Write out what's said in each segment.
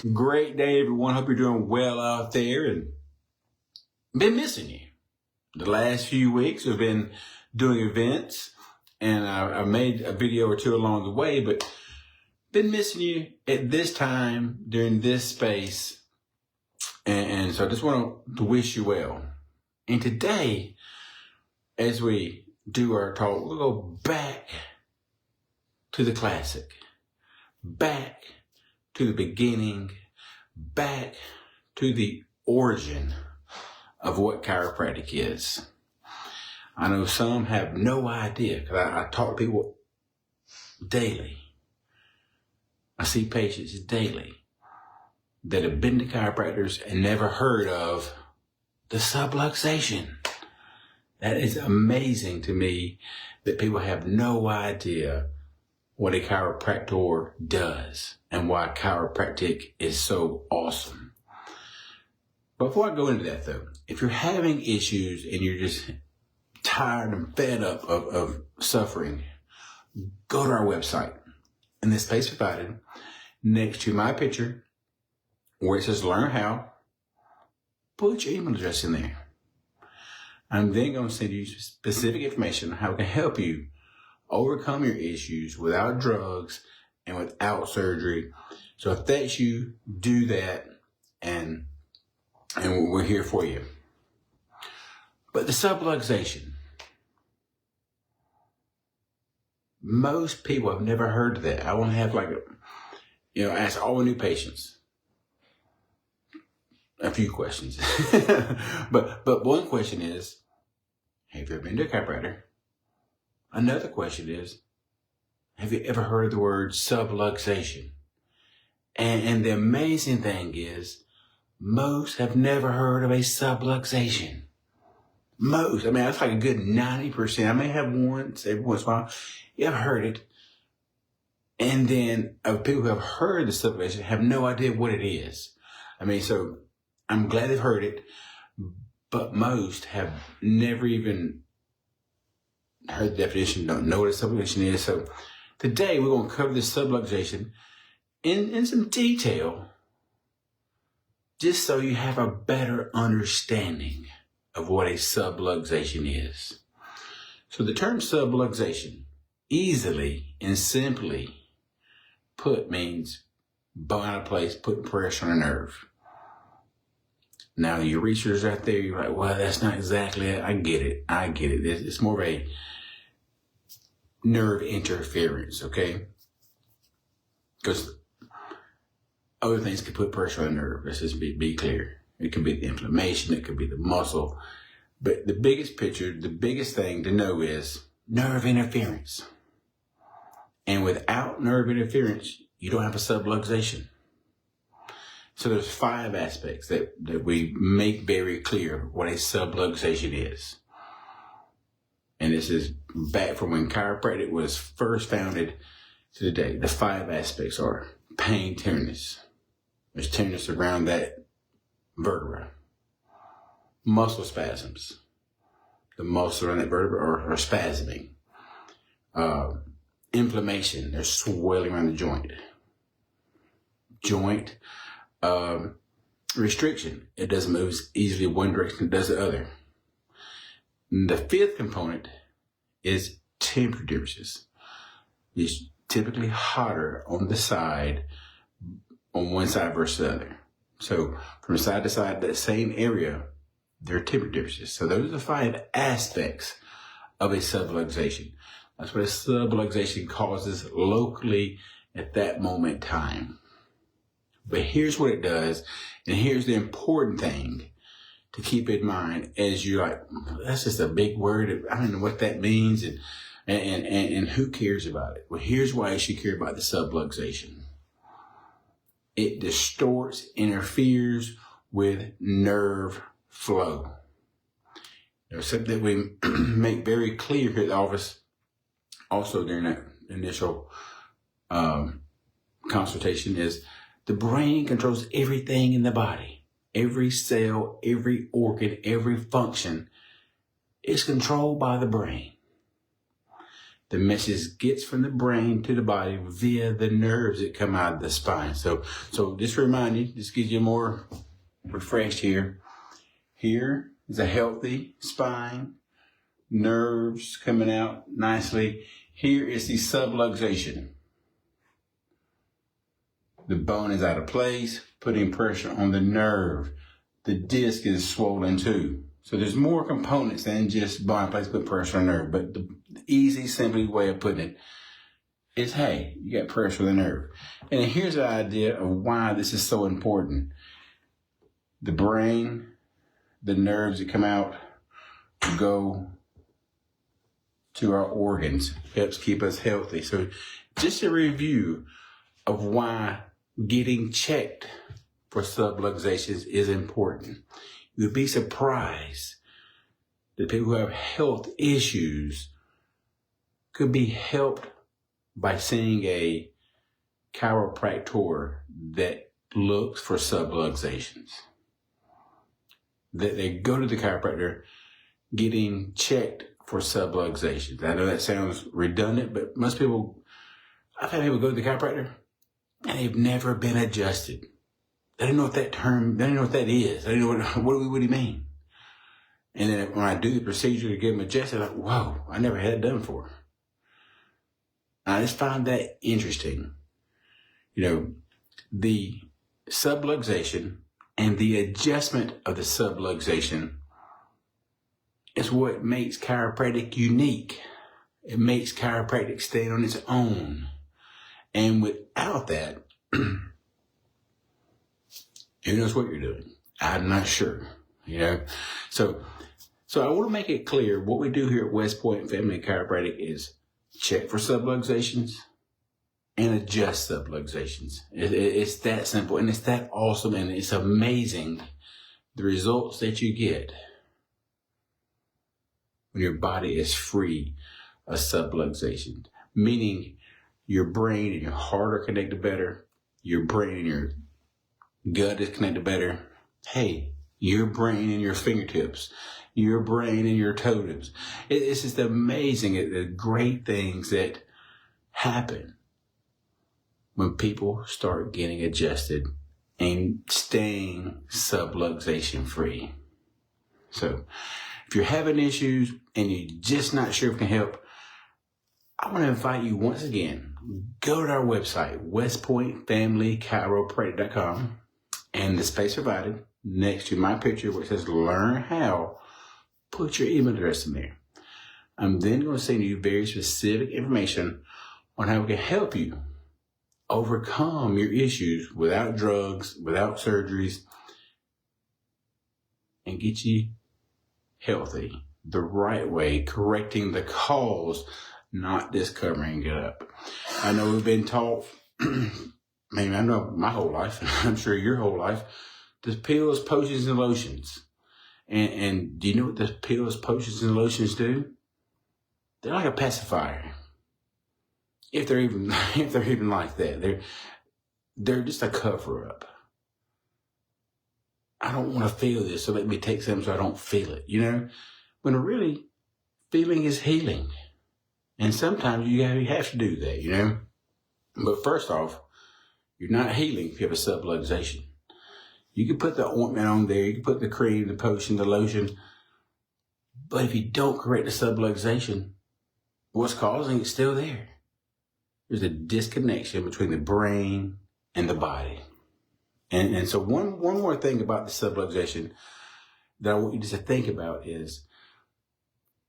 Great day, everyone. Hope you're doing well out there, and been missing you. The last few weeks we've been doing events, and I made a video or two along the way, but been missing you at this time during this space, and so I just want to wish you well. And today, as we do our talk, we'll go back to the classic, back to the beginning, back to the origin of what chiropractic is. I know some have no idea, because I talk to people daily. I see patients daily that have been to chiropractors and never heard of the subluxation. That is amazing to me that people have no idea what a chiropractor does and why chiropractic is so awesome. Before I go into that though, if you're having issues and you're just tired and fed up of suffering, go to our website. In the space provided next to my picture where it says learn how, put your email address in there. I'm then going to send you specific information on how we can help you overcome your issues without drugs and without surgery. So if that's you, do that, and we're here for you. But the subluxation, most people have never heard of that. I want to have ask all the new patients a few questions. but one question is, have you ever been to a chiropractor? Another question is, have you ever heard of the word subluxation? And the amazing thing is, most have never heard of a subluxation. Most, that's like a good 90%. I may have once, every once in a while, you have heard it. And then of people who have heard the subluxation have no idea what it is. So I'm glad they've heard it, but most have never even heard the definition, don't know what a subluxation is. So today we're going to cover this subluxation in some detail, just so you have a better understanding of what a subluxation is. So the term subluxation, easily and simply put, means bone out of place, putting pressure on a nerve. Now, your researchers out there, you're like, well, that's not exactly it. I get it. It's more of a nerve interference, okay? Because other things can put pressure on the nerve. Let's just be clear. It could be the inflammation. It could be the muscle. But the biggest picture, the biggest thing to know is nerve interference. And without nerve interference, you don't have a subluxation. So there's 5 aspects that we make very clear what a subluxation is. And this is back from when chiropractic was first founded to today. The 5 aspects are pain, tenderness. There's tenderness around that vertebra. Muscle spasms. The muscles around that vertebra are spasming. Inflammation. There's swelling around the joint. Restriction. It doesn't move as easily one direction as it does the other. And the 5th component is temperature differences. It's typically hotter on the side, on one side versus the other. So from side to side, that same area, there are temperature differences. So those are the 5 aspects of a subluxation. That's what a subluxation causes locally at that moment in time. But here's what it does, and here's the important thing to keep in mind as you're like, that's just a big word. I don't know what that means, and who cares about it? Well, here's why you should care about the subluxation. It distorts, interferes with nerve flow. There's something that we make very clear here at the office, also during that initial consultation, is the brain controls everything in the body. Every cell, every organ, every function is controlled by the brain. the message gets from the brain to the body via the nerves that come out of the spine. So just to remind you, just gives you more refreshed here. Here is a healthy spine, nerves coming out nicely. Here is the subluxation. The bone is out of place, putting pressure on the nerve. The disc is swollen too. So there's more components than just bone in place, put pressure on the nerve. But the easy, simple way of putting it is, hey, you got pressure on the nerve. And here's the idea of why this is so important. The brain, the nerves that come out go to our organs, helps keep us healthy. So just a review of why getting checked for subluxations is important. You'd be surprised that people who have health issues could be helped by seeing a chiropractor that looks for subluxations. That they go to the chiropractor getting checked for subluxations. I know that sounds redundant, but most people, I've had people go to the chiropractor and they've never been adjusted. They don't know what that term, they don't know what that is. They don't know what do you mean? And then when I do the procedure to get them adjusted, I'm like, whoa, I never had it done before. I just find that interesting. You know, the subluxation and the adjustment of the subluxation is what makes chiropractic unique. It makes chiropractic stand on its own. And without that, who knows what you're doing? I'm not sure, you know. So I want to make it clear what we do here at West Point Family Chiropractic is check for subluxations and adjust subluxations. It's that simple, and it's that awesome, and it's amazing the results that you get when your body is free of subluxation, meaning your brain and your heart are connected better, your brain and your gut is connected better. Hey, your brain and your fingertips, your brain and your toe tips. It's just amazing the great things that happen when people start getting adjusted and staying subluxation free. So if you're having issues and you're just not sure if it can help, I want to invite you once again, go to our website, westpointfamilychiropractic.com, and the space provided next to my picture where it says learn how, put your email address in there. I'm then going to send you very specific information on how we can help you overcome your issues without drugs, without surgeries, and get you healthy the right way, correcting the cause, not discovering it up. I know we've been taught, maybe I know my whole life, I'm sure your whole life, the pills, potions, and lotions. And do you know what the pills, potions, and lotions do? They're like a pacifier. If they're even like that, they're just a cover up. I don't want to feel this, so let me take something so I don't feel it, you know? When really, feeling is healing. And sometimes you have to do that, you know? But first off, you're not healing if you have a subluxation. You can put the ointment on there, you can put the cream, the potion, the lotion, but if you don't correct the subluxation, what's causing it's still there. There's a disconnection between the brain and the body. And so one more thing about the subluxation that I want you just to think about is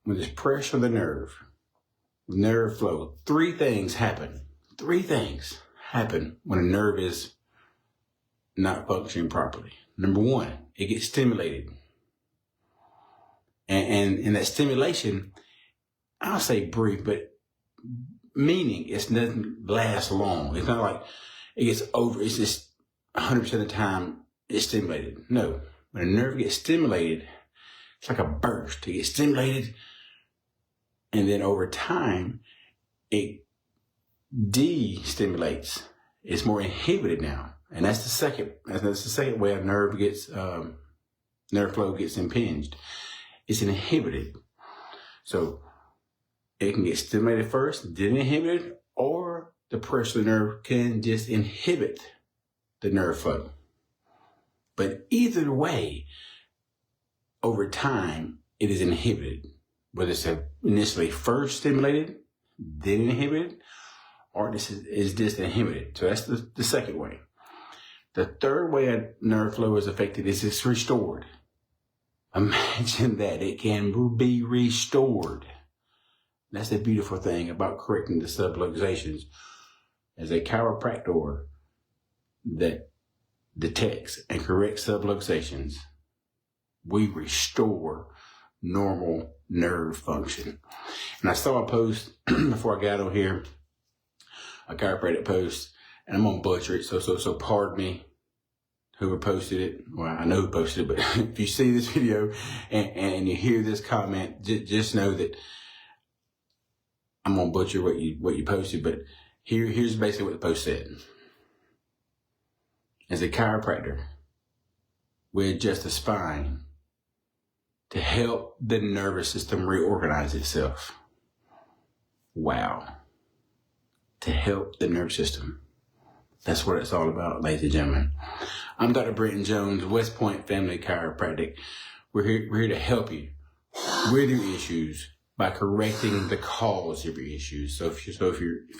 when there's pressure on the nerve flow, three things happen. Three things happen when a nerve is not functioning properly. Number one, it gets stimulated. And in that stimulation, I'll say brief, but meaning it doesn't last long. It's not like it gets over, it's just 100% of the time it's stimulated. No, when a nerve gets stimulated, it's like a burst. It gets stimulated, and then over time, it de-stimulates. It's more inhibited now. And that's the second way a nerve gets, nerve flow gets impinged. It's inhibited. So it can get stimulated first, then inhibited, or the pressure of the nerve can just inhibit the nerve flow. But either way, over time, it is inhibited. Whether it's initially first stimulated, then inhibited, or this is just inhibited. So that's the second way. The third way a nerve flow is affected is it's restored. Imagine that it can be restored. That's the beautiful thing about correcting the subluxations. As a chiropractor that detects and corrects subluxations, we restore normal nerve function. And I saw a post before I got on here, a chiropractic post, and I'm gonna butcher it, so pardon me, whoever posted it. Well, I know who posted it, but if you see this video and you hear this comment, just know that I'm gonna butcher what you posted. But here's basically what the post said. As a chiropractor, we adjust the spine to help the nervous system reorganize itself. Wow. To help the nervous system. That's what it's all about, ladies and gentlemen. I'm Dr. Brenton Jones, West Point Family Chiropractic. We're here to help you with your issues by correcting the cause of your issues. So if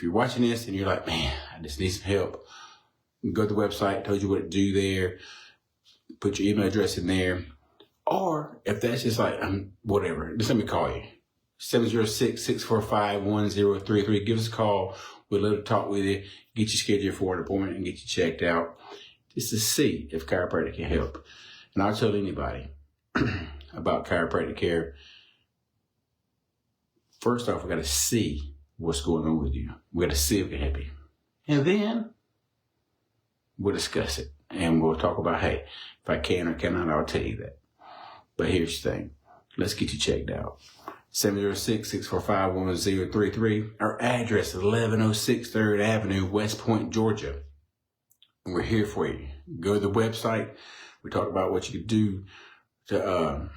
you're watching this and you're like, man, I just need some help, go to the website, told you what to do there, put your email address in there. Or if that's just like, whatever, just let me call you. 706-645-1033. Give us a call. We'd love to talk with you, get you scheduled for an appointment and get you checked out just to see if chiropractic can help. And I'll tell anybody about chiropractic care. First off, we got to see what's going on with you. We got to see if we can help you. And then we'll discuss it. And we'll talk about, hey, if I can or cannot, I'll tell you that. But here's the thing. Let's get you checked out. 706-645-1033. Our address is 1106 3rd Avenue, West Point, Georgia. And we're here for you. Go to the website. We talk about what you could do to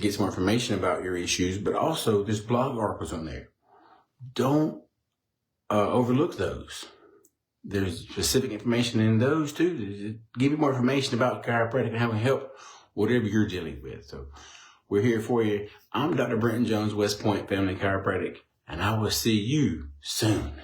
get some more information about your issues, but also there's blog articles on there. Don't overlook those. There's specific information in those too to give you more information about chiropractic and how it can help whatever you're dealing with. So we're here for you. I'm Dr. Brenton Jones, West Point Family Chiropractic, and I will see you soon.